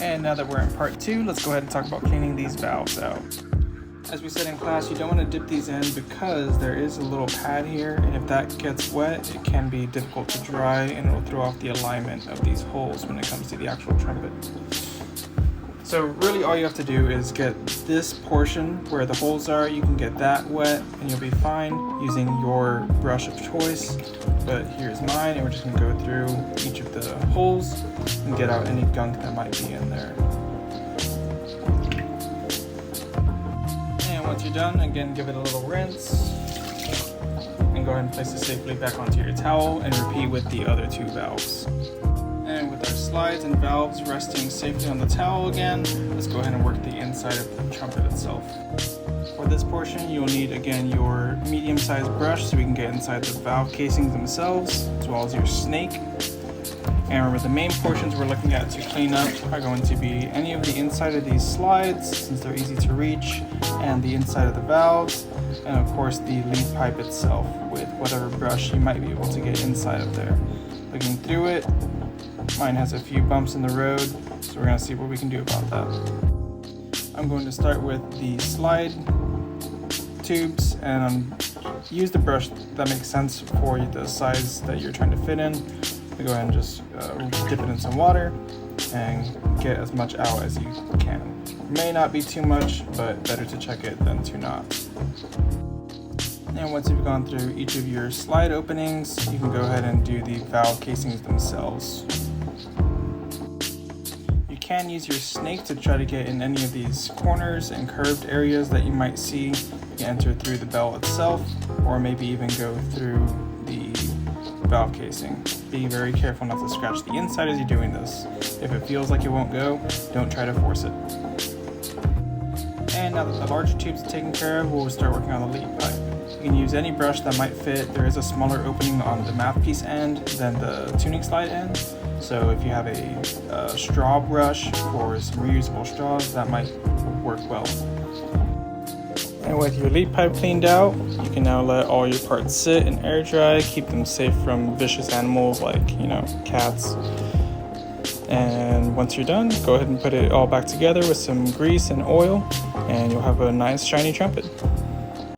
And now that we're in part 2, let's go ahead and talk about cleaning these valves out. As we said in class, you don't want to dip these in because there is a little pad here, and if that gets wet, it can be difficult to dry and it will throw off the alignment of these holes when it comes to the actual trumpet. So really all you have to do is get this portion where the holes are, you can get that wet and you'll be fine using your brush of choice. But here's mine, and we're just going to go through each of the holes and get out any gunk that might be in there. And once you're done, again give it a little rinse and go ahead and place it safely back onto your towel and repeat with the other 2 valves. And with our slides and valves resting safely on the towel again, let's go ahead and work the inside of the trumpet itself. For this portion, you'll need again your medium-sized brush so we can get inside the valve casings themselves, as well as your snake. And remember, the main portions we're looking at to clean up are going to be any of the inside of these slides, since they're easy to reach, and the inside of the valves, and of course the lead pipe itself with whatever brush you might be able to get inside of there. Looking through it, mine has a few bumps in the road, so we're going to see what we can do about that. I'm going to start with the slide tubes and use the brush that makes sense for the size that you're trying to fit in. You go ahead and just dip it in some water and get as much out as you can. May not be too much, but better to check it than to not. And once you've gone through each of your slide openings, you can go ahead and do the valve casings themselves. You can use your snake to try to get in any of these corners and curved areas that you might see. You can enter through the bell itself, or maybe even go through the valve casing. Be very careful not to scratch the inside as you're doing this. If it feels like it won't go, don't try to force it. And now that the larger tubes are taken care of, we'll start working on the lead pipe. You can use any brush that might fit. There is a smaller opening on the mouthpiece end than the tuning slide end. So if you have a straw brush or some reusable straws, that might work well. And with your lead pipe cleaned out, you can now let all your parts sit and air dry, keep them safe from vicious animals like, cats. And once you're done, go ahead and put it all back together with some grease and oil, and you'll have a nice shiny trumpet.